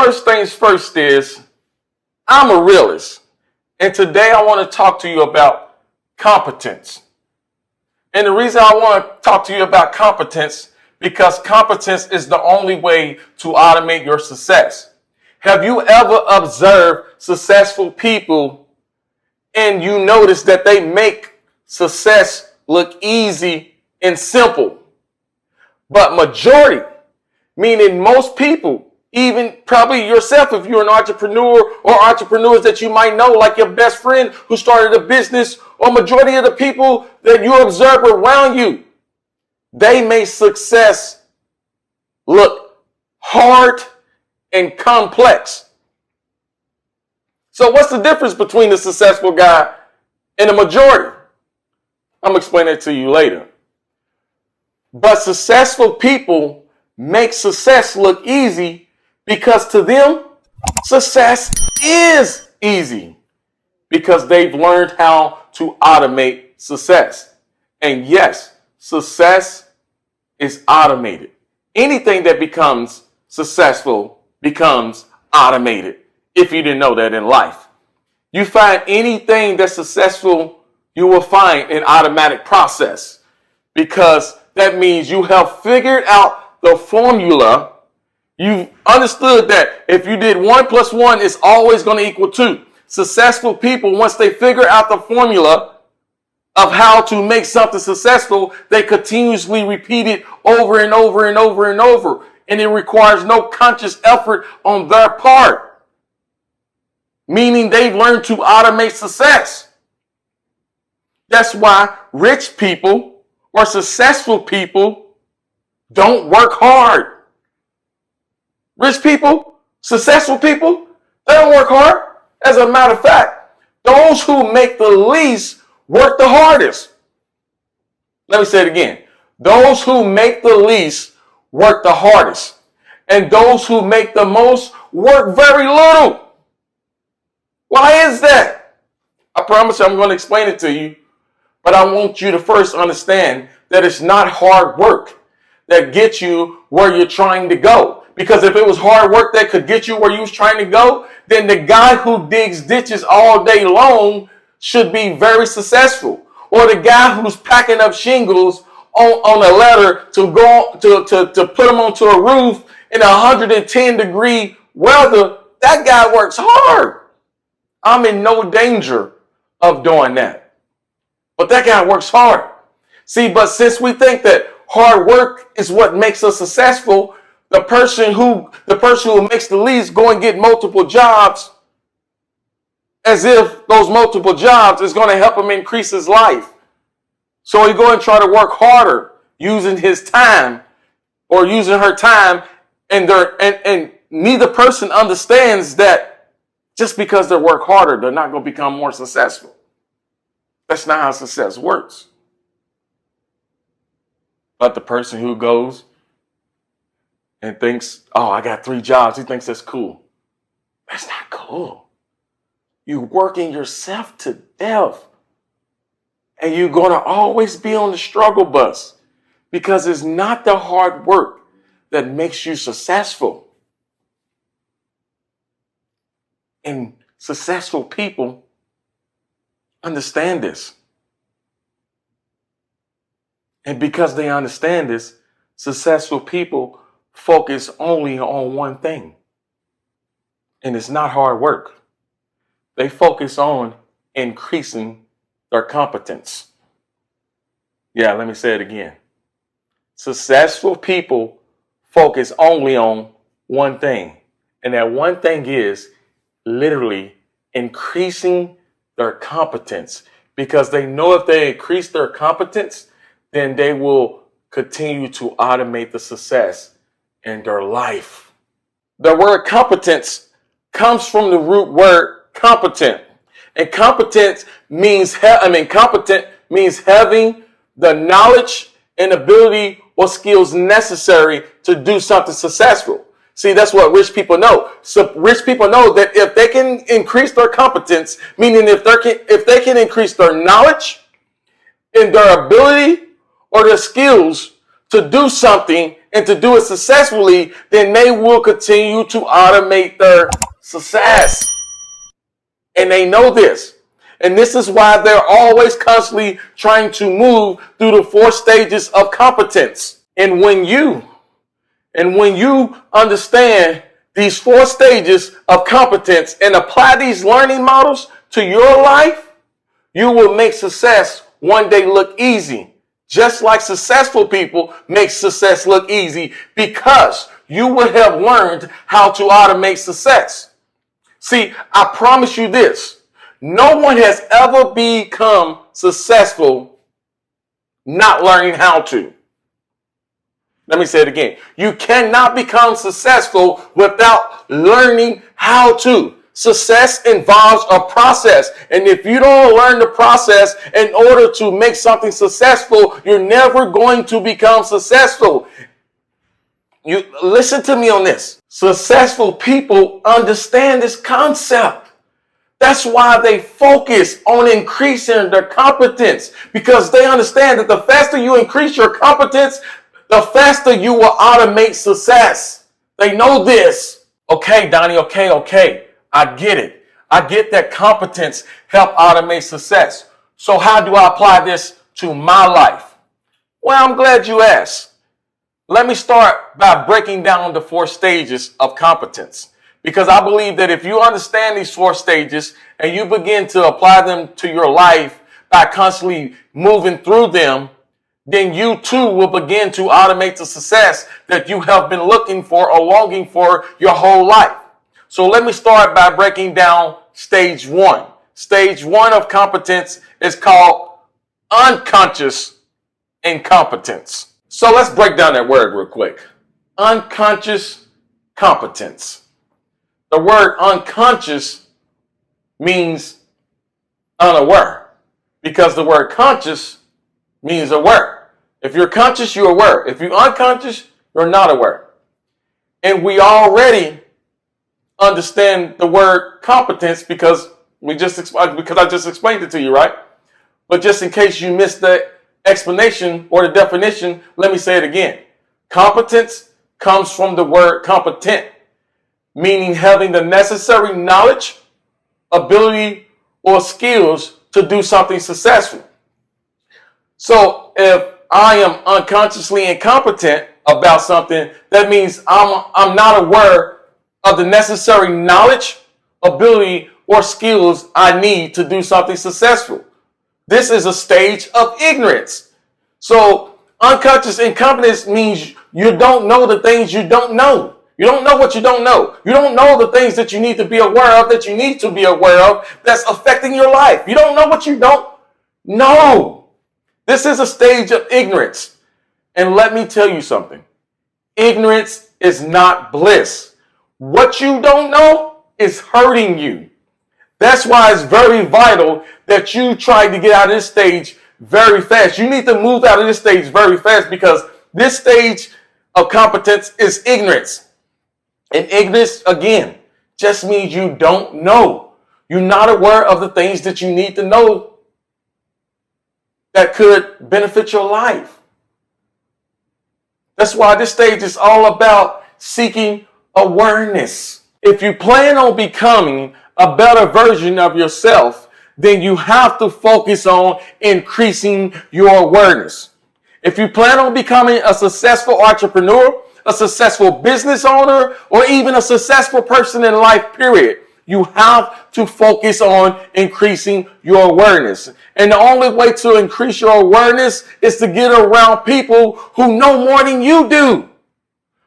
first things first is I'm a realist. And today I want to talk to you about competence. And the reason I want to talk to you about competence, because competence is the only way to automate your success. Have you ever observed successful people and you notice that they make success look easy and simple? But majority, meaning most people, even probably yourself if you're an entrepreneur or entrepreneurs that you might know, like your best friend who started a business, or majority of the people that you observe around you, they make success look hard and complex. So what's the difference between the successful guy and the majority? I'm going to explain that to you later. But successful people make success look easy because to them, success is easy because they've learned how to automate success. And yes, success is automated. Anything that becomes successful becomes automated. If you didn't know that in life, you find anything that's successful, you will find an automatic process, because that means you have figured out the formula. You've understood that if you did 1 + 1, it's always going to equal 2. Successful people, once they figure out the formula of how to make something successful, they continuously repeat it over and over and over and over. And it requires no conscious effort on their part. Meaning they've learned to automate success. That's why rich people or successful people don't work hard. Rich people, successful people, they don't work hard. As a matter of fact, those who make the least work the hardest. Let me say it again. Those who make the least work the hardest. And those who make the most work very little. Why is that? I promise you I'm going to explain it to you. But I want you to first understand that it's not hard work that gets you where you're trying to go. Because if it was hard work that could get you where you was trying to go, then the guy who digs ditches all day long should be very successful. Or the guy who's packing up shingles on a ladder to go to put them onto a roof in 110-degree weather, that guy works hard. I'm in no danger of doing that. But that guy works hard. See, but since we think that hard work is what makes us successful, the person who makes the least go and get multiple jobs as if those multiple jobs is going to help him increase his life. So he go and try to work harder using his time or using her time, and neither person understands that just because they work harder, they're not going to become more successful. That's not how success works. But the person who goes and thinks, oh, I got 3 jobs, he thinks that's cool. That's not cool. You're working yourself to death. And you're going to always be on the struggle bus, because it's not the hard work that makes you successful. And successful people understand this. And because they understand this, successful people focus only on one thing. And it's not hard work. They focus on increasing their competence. Yeah, let me say it again. Successful people focus only on one thing. And that one thing is literally increasing their competence. Because they know if they increase their competence, then they will continue to automate the success in their life. The word competence comes from the root word competent. And competence means competent means having the knowledge and ability or skills necessary to do something successful. See, that's what rich people know. So rich people know that if they can increase their competence, meaning if they can increase their knowledge and their ability or their skills to do something, and to do it successfully, then they will continue to automate their success. And they know this. And this is why they're always constantly trying to move through the 4 stages of competence. And when you understand these 4 stages of competence and apply these learning models to your life, you will make success one day look easy. Just like successful people make success look easy, because you will have learned how to automate success. See, I promise you this. No one has ever become successful not learning how to. Let me say it again. You cannot become successful without learning how to. Success involves a process. And if you don't learn the process in order to make something successful, you're never going to become successful. You listen to me on this. Successful people understand this concept. That's why they focus on increasing their competence, because they understand that the faster you increase your competence, the faster you will automate success. They know this. Okay, Donnie, okay. I get it. I get that competence help automate success. So how do I apply this to my life? Well, I'm glad you asked. Let me start by breaking down the 4 stages of competence, because I believe that if you understand these 4 stages and you begin to apply them to your life by constantly moving through them, then you too will begin to automate the success that you have been looking for or longing for your whole life. So let me start by breaking down stage 1. Stage 1 of competence is called unconscious incompetence. So let's break down that word real quick. Unconscious competence. The word unconscious means unaware, because the word conscious means aware. If you're conscious, you're aware. If you're unconscious, you're not aware. And we already understand the word competence because I just explained it to you, right? But just in case you missed the explanation or the definition, let me say it again. Competence comes from the word competent, meaning having the necessary knowledge, ability, or skills to do something successful. So if I am unconsciously incompetent about something, that means I'm not aware of the necessary knowledge, ability, or skills I need to do something successful. This is a stage of ignorance. So unconscious incompetence means you don't know the things you don't know. You don't know what you don't know. You don't know the things that you need to be aware of, that you need to be aware of, that's affecting your life. You don't know what you don't know. This is a stage of ignorance. And let me tell you something. Ignorance is not bliss. What you don't know is hurting you. That's why it's very vital that you try to get out of this stage very fast. You need to move out of this stage very fast, because this stage of competence is ignorance. And ignorance, again, just means you don't know. You're not aware of the things that you need to know that could benefit your life. That's why this stage is all about seeking awareness. If you plan on becoming a better version of yourself, then you have to focus on increasing your awareness. If you plan on becoming a successful entrepreneur, a successful business owner, or even a successful person in life, period, you have to focus on increasing your awareness. And the only way to increase your awareness is to get around people who know more than you do,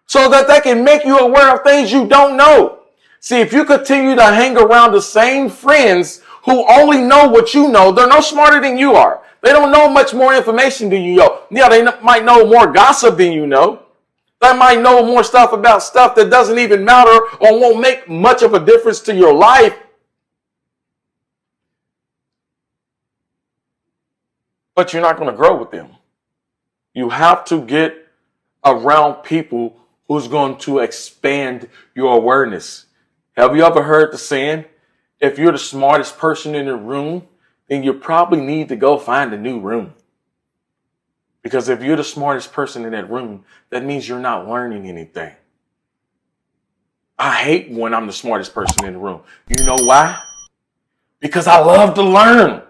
so that they can make you aware of things you don't know. See, if you continue to hang around the same friends who only know what you know, they're no smarter than you are. They don't know much more information than you know. Yeah, they might know more gossip than you know. They might know more stuff about stuff that doesn't even matter or won't make much of a difference to your life. But you're not going to grow with them. You have to get around people who's going to expand your awareness. Have you ever heard the saying, if you're the smartest person in the room, then you probably need to go find a new room? Because if you're the smartest person in that room, that means you're not learning anything. I hate when I'm the smartest person in the room. You know why? Because I love to learn.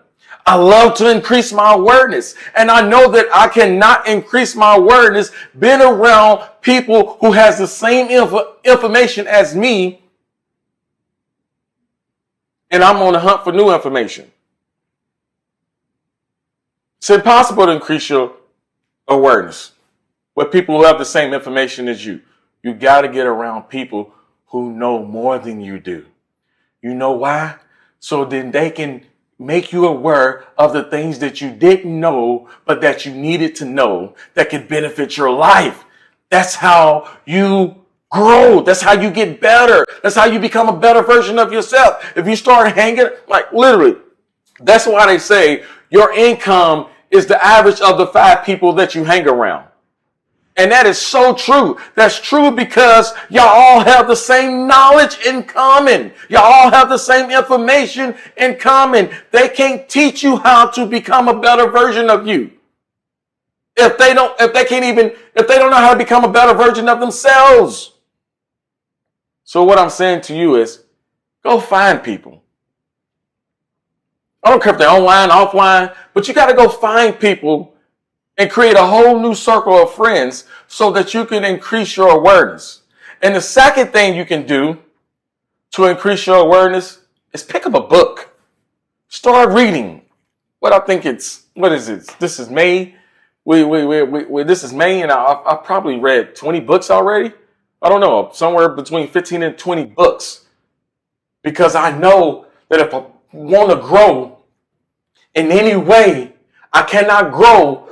I love to increase my awareness. And I know that I cannot increase my awareness being around people who has the same information as me. And I'm on the hunt for new information. It's impossible to increase your awareness with people who have the same information as you. You got to get around people who know more than you do. You know why? So then they can make you aware of the things that you didn't know, but that you needed to know that could benefit your life. That's how you grow. That's how you get better. That's how you become a better version of yourself. If you start hanging, like literally, that's why they say your income is the average of the 5 people that you hang around. And that is so true. That's true because y'all all have the same knowledge in common. Y'all all have the same information in common. They can't teach you how to become a better version of you. If they don't know how to become a better version of themselves. So what I'm saying to you is go find people. I don't care if they're online, offline, but you got to go find people and create a whole new circle of friends so that you can increase your awareness. And the second thing you can do to increase your awareness is pick up a book. Start reading. What is it? This is May. This is May, and I probably read 20 books already. I don't know, somewhere between 15 and 20 books. Because I know that if I want to grow in any way, I cannot grow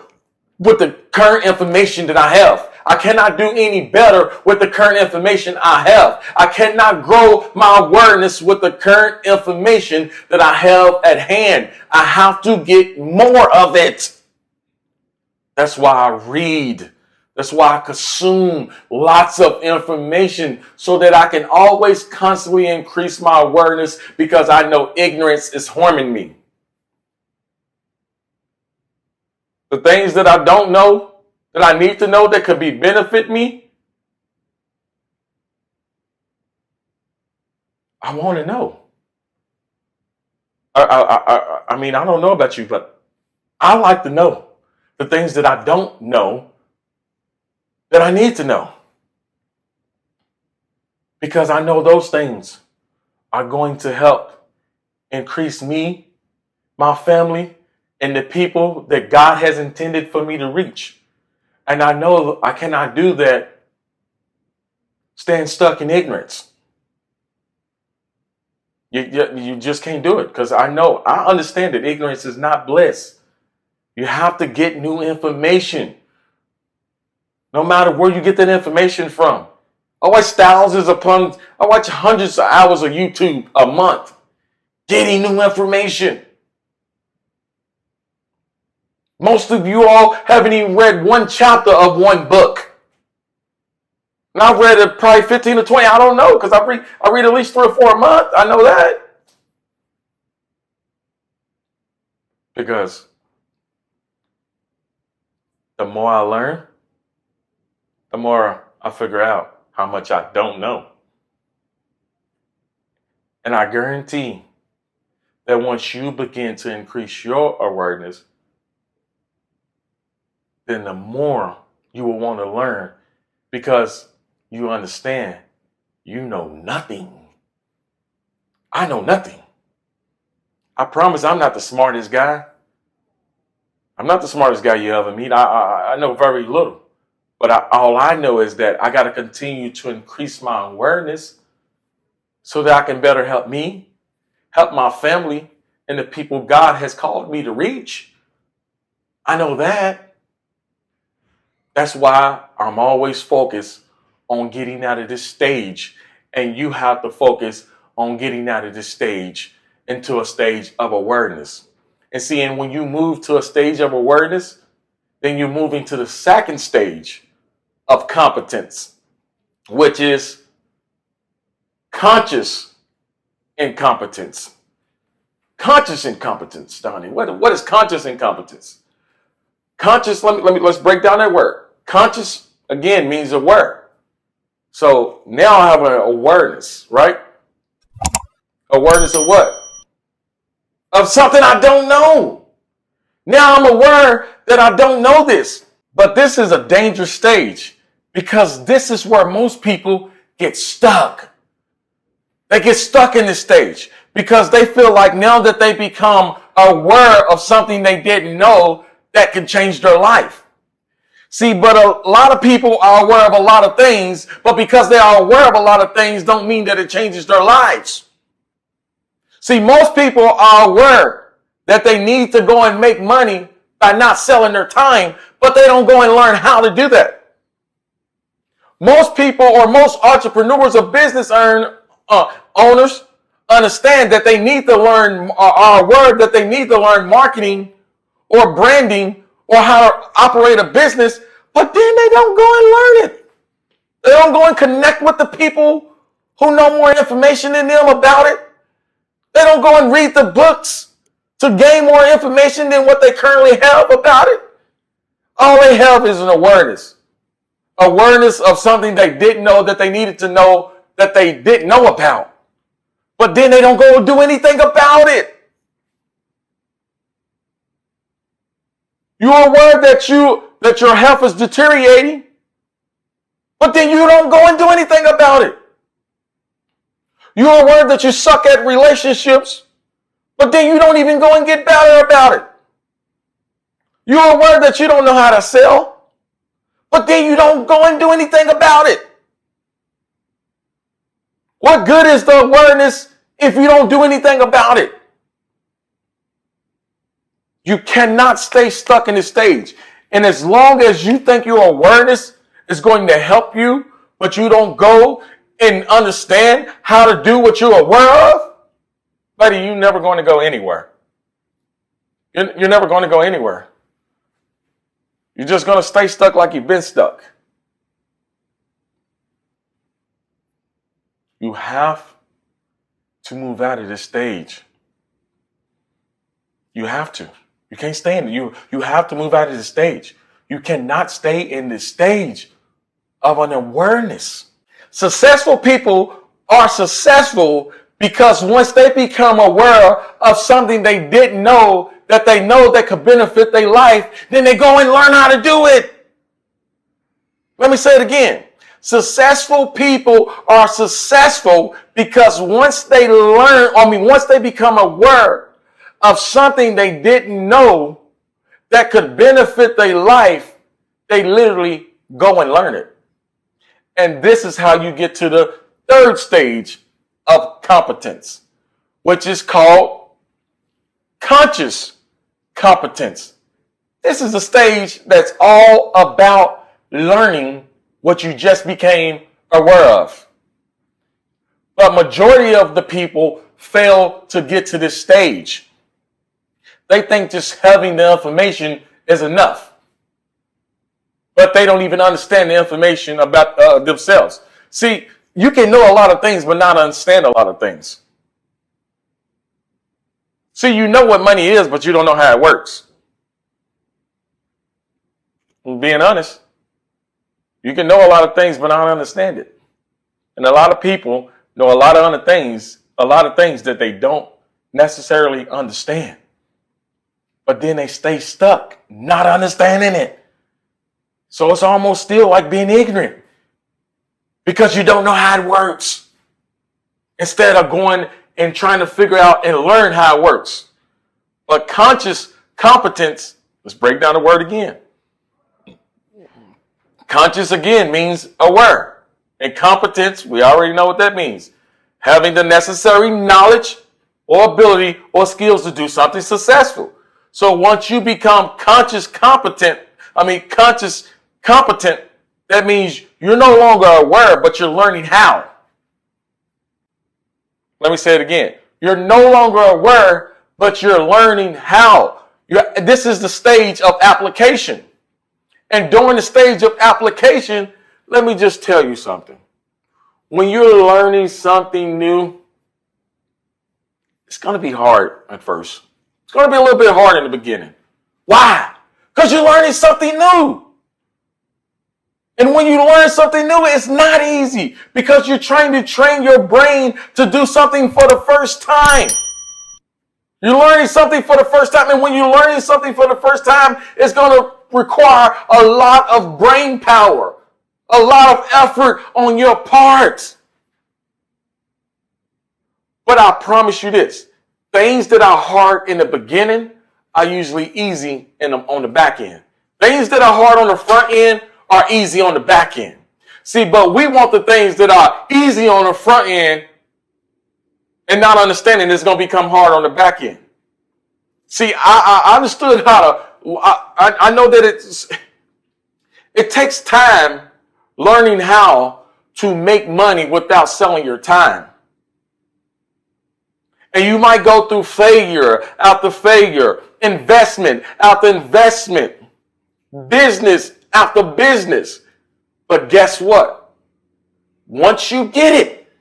with the current information that I have. I cannot do any better with the current information I have. I cannot grow my awareness with the current information that I have at hand. I have to get more of it. That's why I read. That's why I consume lots of information so that I can always constantly increase my awareness because I know ignorance is harming me. The things that I don't know, that I need to know that could benefit me, I want to know. I mean, I don't know about you, but I like to know the things that I don't know that I need to know. Because I know those things are going to help increase me, my family, and the people that God has intended for me to reach. And I know I cannot do that staying stuck in ignorance. You just can't do it because I understand that ignorance is not bliss. You have to get new information. No matter where you get that information from. I watch hundreds of hours of YouTube a month getting new information. Most of you all haven't even read one chapter of one book. And I've read it probably 15 or 20. I don't know because I read at least 3 or 4 a month. I know that. Because the more I learn, the more I figure out how much I don't know. And I guarantee that once you begin to increase your awareness, then the more you will want to learn because you understand you know nothing. I know nothing. I promise I'm not the smartest guy. I'm not the smartest guy you ever meet. I know very little. But all I know is that I got to continue to increase my awareness so that I can better help me, help my family, and the people God has called me to reach. I know that. That's why I'm always focused on getting out of this stage. And you have to focus on getting out of this stage into a stage of awareness. And seeing when you move to a stage of awareness, then you're moving to the second stage of competence, which is conscious incompetence. Conscious incompetence, Donnie. What is conscious incompetence? Conscious, let's break down that word. Conscious, again, means aware. So now I have an awareness, right? Awareness of what? Of something I don't know. Now I'm aware that I don't know this. But this is a dangerous stage because this is where most people get stuck. They get stuck in this stage because they feel like now that they become aware of something they didn't know, that can change their life. See, but a lot of people are aware of a lot of things, but because they are aware of a lot of things don't mean that it changes their lives. See, most people are aware that they need to go and make money by not selling their time, but they don't go and learn how to do that. Most people or most entrepreneurs or business owners understand that they need to learn, are aware that they need to learn marketing or branding or how to operate a business, but then they don't go and learn it. They don't go and connect with the people who know more information than them about it. They don't go and read the books to gain more information than what they currently have about it. All they have is an awareness. Awareness of something they didn't know that they needed to know that they didn't know about. But then they don't go and do anything about it. You're aware that your health is deteriorating, but then you don't go and do anything about it. You're aware that you suck at relationships, but then you don't even go and get better about it. You're aware that you don't know how to sell, but then you don't go and do anything about it. What good is the awareness if you don't do anything about it? You cannot stay stuck in this stage. And as long as you think your awareness is going to help you, but you don't go and understand how to do what you're aware of, buddy, you're never going to go anywhere. You're never going to go anywhere. You're just going to stay stuck like you've been stuck. You have to move out of this stage. You have to. You can't stay in it. You have to move out of the stage. You cannot stay in the stage of an awareness. Successful people are successful because once they become aware of something they didn't know that could benefit their life, then they go and learn how to do it. Let me say it again. Successful people are successful because once they become aware of something they didn't know that could benefit their life, they literally go and learn it. And this is how you get to the third stage of competence, which is called conscious competence. This is a stage that's all about learning what you just became aware of. But majority of the people fail to get to this stage. They think just having the information is enough. But they don't even understand the information about themselves. See, you can know a lot of things but not understand a lot of things. See, you know what money is, but you don't know how it works. I'm being honest. You can know a lot of things but not understand it. And a lot of people know a lot of other things, that they don't necessarily understand. But then they stay stuck, not understanding it. So it's almost still like being ignorant because you don't know how it works. Instead of going and trying to figure out and learn how it works. But conscious competence, let's break down the word again. Conscious again means aware. And competence, we already know what that means. Having the necessary knowledge or ability or skills to do something successful. So once you become conscious competent, that means you're no longer aware, but you're learning how. Let me say it again. You're no longer aware, but you're learning how. This is the stage of application. And during the stage of application, let me just tell you something. When you're learning something new, it's going to be hard at first. It's going to be a little bit hard in the beginning. Why? because you're learning something new. And when you learn something new, it's not easy because you're trying to train your brain to do something for the first time. You're learning something for the first time. And when you're learning something for the first time, it's going to require a lot of brain power, a lot of effort on your part. But I promise you this, things that are hard in the beginning are usually easy on the back end. Things that are hard on the front end are easy on the back end. See, but we want the things that are easy on the front end and not understanding it's going to become hard on the back end. See, I understood how to, I know that it takes time learning how to make money without selling your time. And you might go through failure after failure, investment after investment, business after business. But guess what? Once you get it,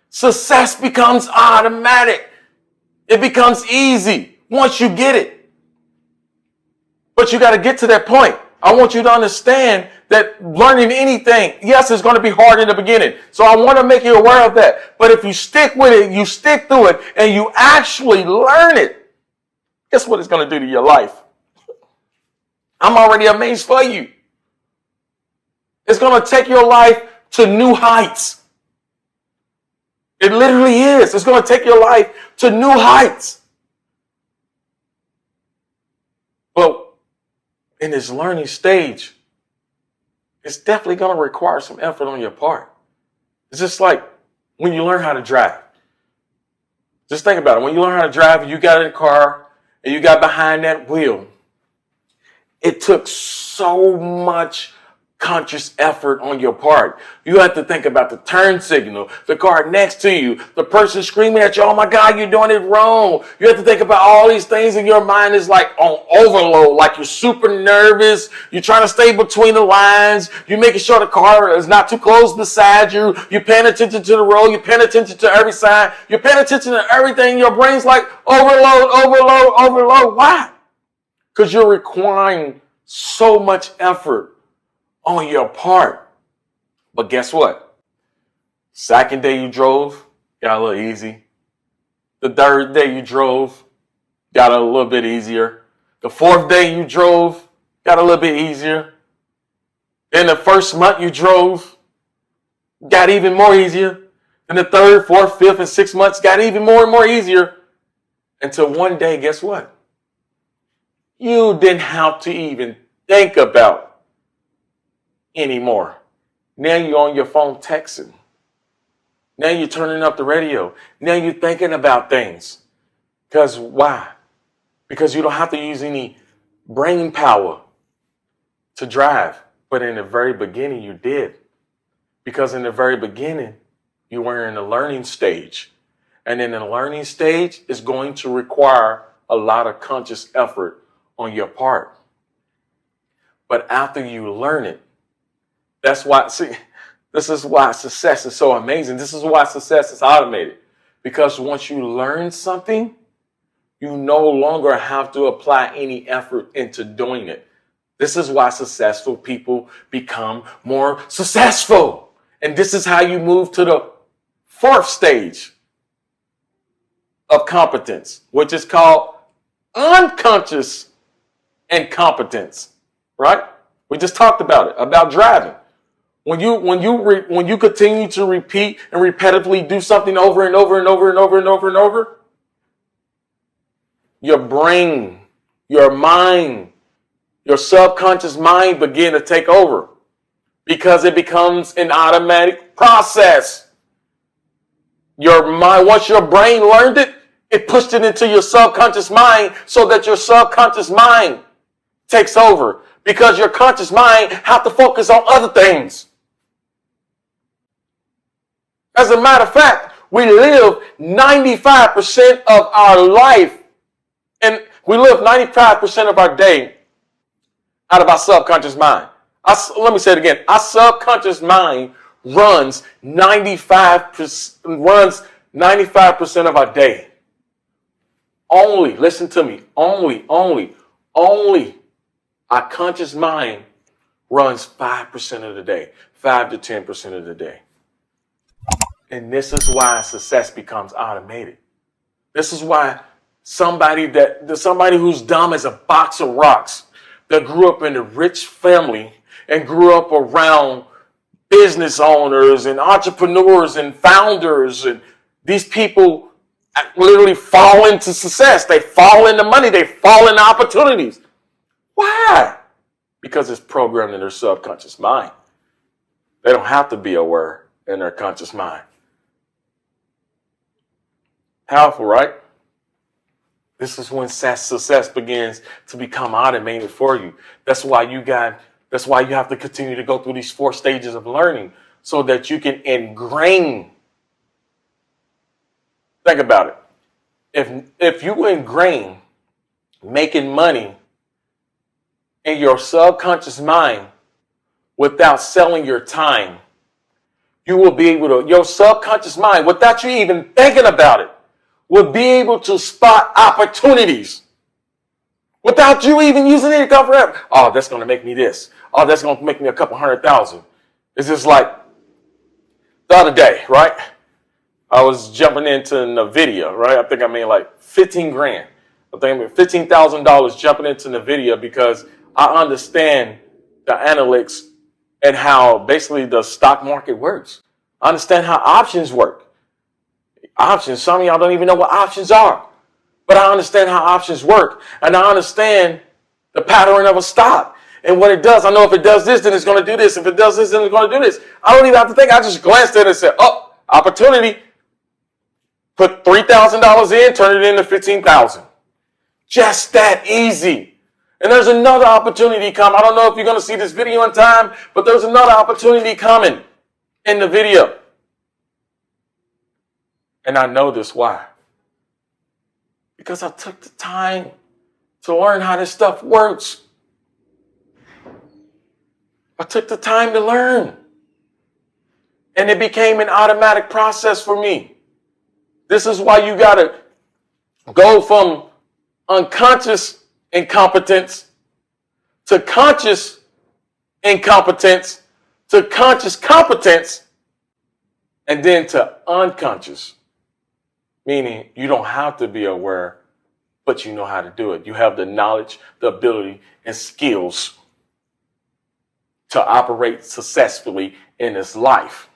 success becomes automatic. It becomes easy once you get it. But you got to get to that point. I want you to understand that learning anything, yes, it's going to be hard in the beginning. So I want to make you aware of that. But if you stick with it, you stick through it, and you actually learn it, guess what it's going to do to your life? I'm already amazed for you. It's going to take your life to new heights. It literally is. It's going to take your life to new heights. But in this learning stage, it's definitely going to require some effort on your part. It's just like when you learn how to drive. Just think about it. When you learn how to drive and you got in a car and you got behind that wheel, it took so much conscious effort on your part. You have to think about the turn signal, the car next to you, the person screaming at you, oh my God, you're doing it wrong. You have to think about all these things, and your mind is like on overload, like you're super nervous. You're trying to stay between the lines. You're making sure the car is not too close beside you. You're paying attention to the road. You're paying attention to every sign. You're paying attention to everything. Your brain's like overload, overload, overload. Why? Because you're requiring so much effort on your part. But guess what? Second day you drove, got a little easy. The third day you drove, got a little bit easier. The fourth day you drove, got a little bit easier. Then the first month you drove, got even more easier. Then the third, fourth, fifth, and 6 months got even more and more easier. Until one day, guess what? You didn't have to even think about anymore. Now you're on your phone texting. Now you're turning up the radio. Now you're thinking about things. Because why? Because you don't have to use any brain power to drive. But in the very beginning, you did. Because in the very beginning, you were in the learning stage. And in the learning stage, it's going to require a lot of conscious effort on your part. But after you learn it, that's why, see, this is why success is so amazing. This is why success is automated. Because once you learn something, you no longer have to apply any effort into doing it. This is why successful people become more successful. And this is how you move to the fourth stage of competence, which is called unconscious incompetence, right? We just talked about it, about driving. When you continue to repeat and repetitively do something over and over and over and over and over and over, your brain, your mind, your subconscious mind begin to take over because it becomes an automatic process. Your mind, once your brain learned it, it pushed it into your subconscious mind so that your subconscious mind takes over because your conscious mind has to focus on other things. As a matter of fact, we live 95% of our life, and we live 95% of our day out of our subconscious mind. Let me say it again. Our subconscious mind runs 95% of our day. Only, listen to me, only our conscious mind runs 5% of the day, 5 to 10% of the day. And this is why success becomes automated. This is why somebody who's dumb as a box of rocks, that grew up in a rich family and grew up around business owners and entrepreneurs and founders, and these people literally fall into success. They fall into money. They fall into opportunities. Why? Because it's programmed in their subconscious mind. They don't have to be aware in their conscious mind. Powerful, right? This is when success begins to become automated for you. That's why you have to continue to go through these 4 stages of learning so that you can ingrain. Think about it. If you ingrain making money in your subconscious mind without selling your time, you will be able to, your subconscious mind, without you even thinking about it, will be able to spot opportunities without you even using any cover app. Oh, that's going to make me this. Oh, that's going to make me a couple $100,000. It's just like the other day, right? I was jumping into NVIDIA, right? I think I made like 15 grand. I think I made $15,000 jumping into NVIDIA because I understand the analytics and how basically the stock market works. I understand how options work. Options, some of y'all don't even know what options are. But I understand how options work. And I understand the pattern of a stock. And what it does, I know if it does this, then it's going to do this. If it does this, then it's going to do this. I don't even have to think. I just glanced at it and said, oh, opportunity. Put $3,000 in, turn it into $15,000. Just that easy. And there's another opportunity coming. I don't know if you're going to see this video in time, but there's another opportunity coming in the video. And I know this. Why? Because I took the time to learn how this stuff works. I took the time to learn. And it became an automatic process for me. This is why you got to go from unconscious incompetence to conscious incompetence to conscious competence and then to unconscious. Meaning you don't have to be aware, but you know how to do it. You have the knowledge, the ability, and skills to operate successfully in this life.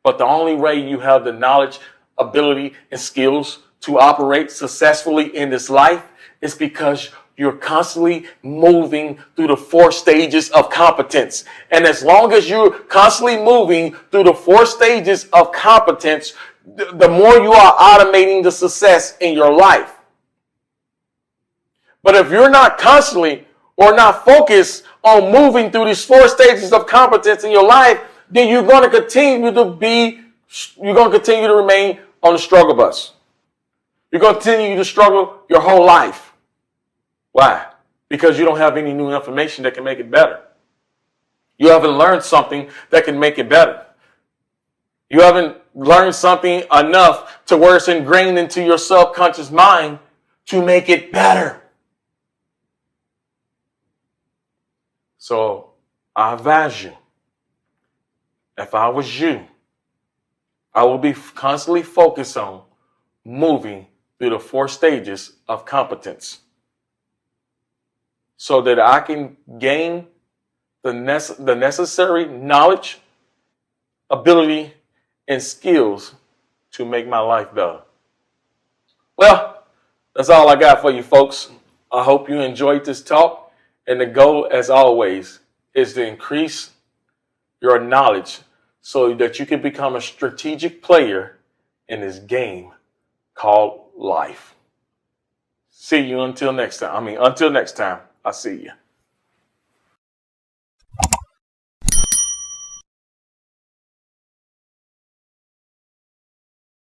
But the only way you have the knowledge, ability, and skills to operate successfully in this life is because you're constantly moving through the 4 stages of competence. And as long as you're constantly moving through the 4 stages of competence, the more you are automating the success in your life. But if you're not constantly or not focused on moving through these 4 stages of competence in your life, then you're going to continue to remain on the struggle bus. You're going to continue to struggle your whole life. Why? Because you don't have any new information that can make it better. You haven't learned something that can make it better. You haven't learned something enough to where it's ingrained into your subconscious mind to make it better. So I advise you, if I was you, I will be constantly focused on moving through the 4 stages of competence so that I can gain the necessary knowledge, ability, and skills to make my life better. Well, that's all I got for you folks. I hope you enjoyed this talk. And the goal, as always, is to increase your knowledge so that you can become a strategic player in this game called life. See you until next time. Until next time, I'll see you.